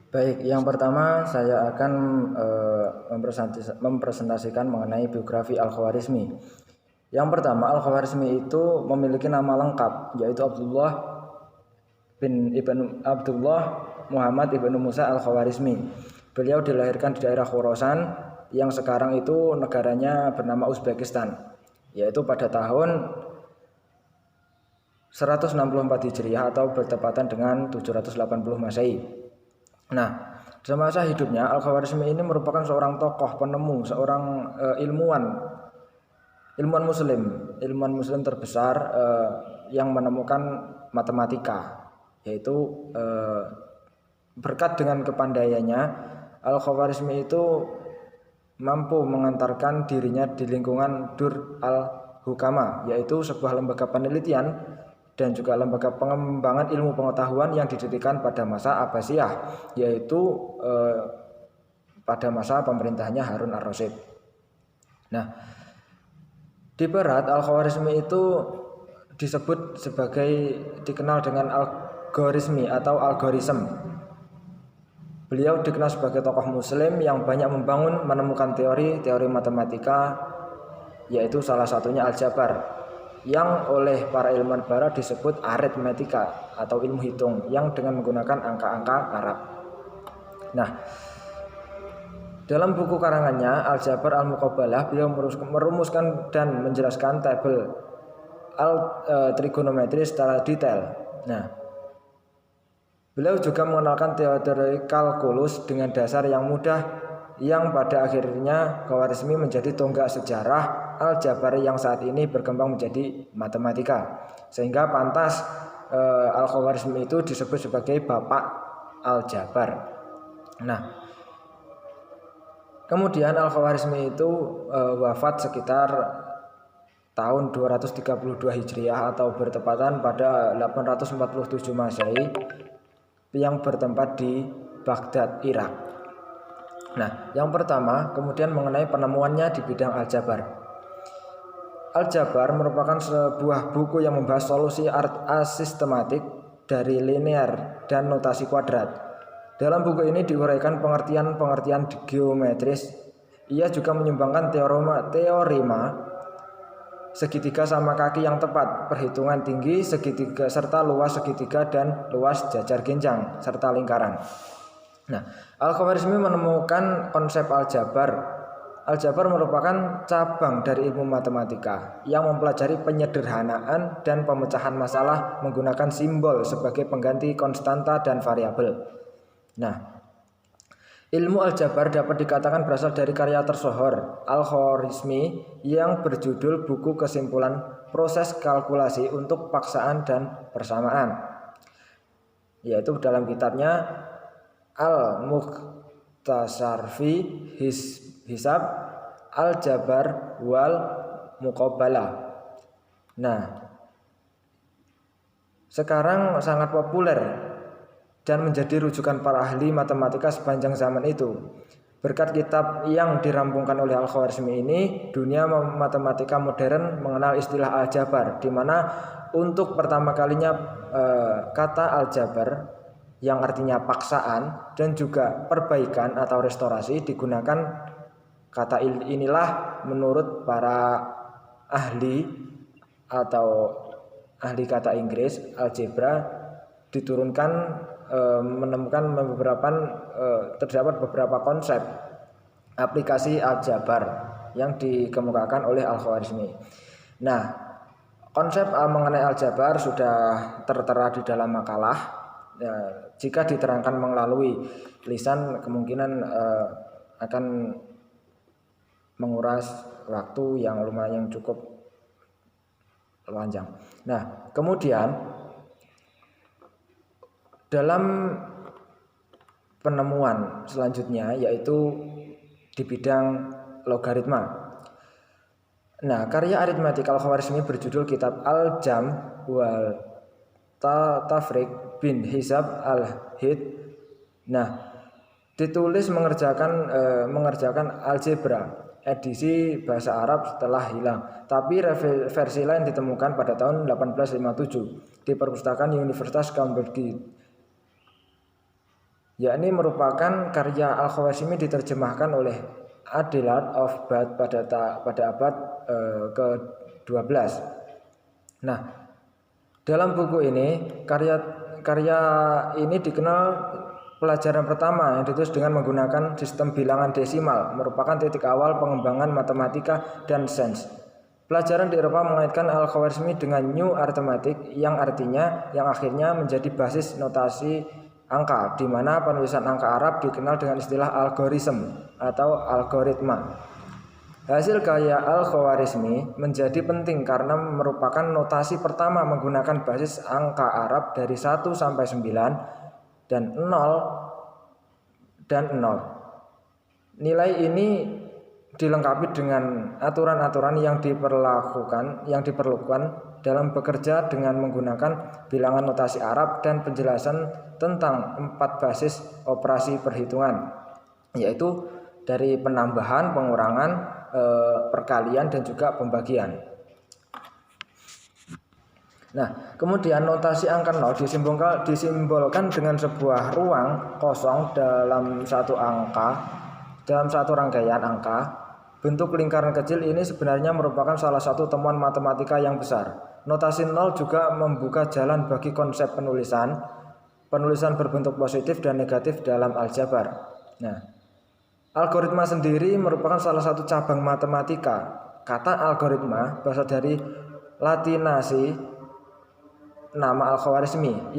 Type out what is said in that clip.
Baik, yang pertama saya akan mempresentasikan mengenai biografi Al-Khawarizmi. Yang pertama, Al-Khawarizmi itu memiliki nama lengkap, yaitu Abdullah Muhammad ibnu Musa Al-Khawarizmi. Beliau dilahirkan di daerah Khorasan yang sekarang itu negaranya bernama Uzbekistan, yaitu pada tahun 164 Hijriah atau bertepatan dengan 780 Masehi. Nah, semasa hidupnya Al-Khawarizmi ini merupakan seorang tokoh penemu, seorang ilmuwan muslim terbesar yang menemukan matematika, yaitu berkat dengan kepandaiannya Al-Khawarizmi itu mampu mengantarkan dirinya di lingkungan Dur al-Hukama, yaitu sebuah lembaga penelitian dan juga lembaga pengembangan ilmu pengetahuan yang didirikan pada masa Abbasiyah, yaitu pada masa pemerintahannya Harun ar-Rasyid. Nah, di barat Al-Khawarizmi itu dikenal dengan algorismi atau algorisme. Beliau dikenal sebagai tokoh muslim yang banyak menemukan teori matematika, yaitu salah satunya aljabar, yang oleh para ilmuwan barat disebut aritmetika atau ilmu hitung yang dengan menggunakan angka-angka Arab. Nah, dalam buku karangannya Al-Jabar Al-Muqabalah, beliau merumuskan dan menjelaskan tabel trigonometri secara detail. Nah, beliau juga mengenalkan teori kalkulus dengan dasar yang mudah, yang pada akhirnya Khawarizmi menjadi tonggak sejarah Al-Jabar yang saat ini berkembang menjadi matematika, sehingga pantas Al-Khawarizmi itu disebut sebagai Bapak Al-Jabar. Nah, kemudian Al-Khawarizmi itu wafat sekitar tahun 232 Hijriah atau bertepatan pada 847 Masehi yang bertempat di Baghdad, Irak. Nah, yang pertama kemudian mengenai penemuannya di bidang aljabar. Aljabar merupakan sebuah buku yang membahas solusi asistematik dari linear dan notasi kuadrat. Dalam buku ini diuraikan pengertian-pengertian geometris. Ia juga menyumbangkan teorema segitiga sama kaki yang tepat, perhitungan tinggi segitiga serta luas segitiga dan luas jajar genjang serta lingkaran. Nah, Al-Khawarizmi menemukan konsep aljabar. Aljabar merupakan cabang dari ilmu matematika yang mempelajari penyederhanaan dan pemecahan masalah menggunakan simbol sebagai pengganti konstanta dan variabel. Nah, ilmu aljabar dapat dikatakan berasal dari karya tersohor Al-Khawarizmi yang berjudul Buku Kesimpulan Proses Kalkulasi untuk Paksaan dan Persamaan, yaitu dalam kitabnya Al-Mukhtasar fi Hisab Al-Jabar wal Muqabalah. Nah, sekarang sangat populer dan menjadi rujukan para ahli matematika sepanjang zaman itu. Berkat kitab yang dirampungkan oleh Al-Khawarizmi ini, dunia matematika modern mengenal istilah aljabar, di mana untuk pertama kalinya kata aljabar yang artinya paksaan dan juga perbaikan atau restorasi digunakan. Kata inilah menurut para ahli atau ahli kata Inggris, algebra diturunkan menemukan terdapat beberapa konsep aplikasi aljabar yang dikemukakan oleh Al-Khawarizmi. Nah, konsep mengenai aljabar sudah tertera di dalam makalah. Ya, jika diterangkan melalui lisan kemungkinan akan menguras waktu yang lumayan cukup panjang. Nah, kemudian dalam penemuan selanjutnya yaitu di bidang logaritma. Nah, karya aritmetik Al-Khawarizmi berjudul Kitab Al-Jam wal Tafriq bin Hisab al-Hid. Nah, ditulis mengerjakan algebra edisi bahasa Arab setelah hilang, tapi versi lain ditemukan pada tahun 1857 di perpustakaan Universitas Cambridge. yakni merupakan karya Al-Khwarizmi diterjemahkan oleh Adelaide of Bath pada abad ke-12. Nah, dalam buku ini karya ini dikenal pelajaran pertama yang ditulis dengan menggunakan sistem bilangan desimal, merupakan titik awal pengembangan matematika dan sains. Pelajaran di Eropa mengaitkan Al-Khwarizmi dengan New Arithmetic yang akhirnya menjadi basis notasi angka, di mana penulisan angka Arab dikenal dengan istilah algoritma atau algoritma. Hasil karya Al-Khwarizmi menjadi penting karena merupakan notasi pertama menggunakan basis angka Arab dari 1 sampai 9 dan 0. Nilai ini dilengkapi dengan aturan-aturan yang diperlukan dalam bekerja dengan menggunakan bilangan notasi Arab dan penjelasan tentang 4 basis operasi perhitungan, yaitu dari penambahan, pengurangan, perkalian dan juga pembagian. Nah, kemudian notasi angka 0 disimbolkan dengan sebuah ruang kosong dalam satu rangkaian angka. Bentuk lingkaran kecil ini sebenarnya merupakan salah satu temuan matematika yang besar. Notasi 0 juga membuka jalan bagi konsep penulisan berbentuk positif dan negatif dalam aljabar. Nah, algoritma sendiri merupakan salah satu cabang matematika. Kata algoritma berasal dari latinasi nama Al-Khwarizmi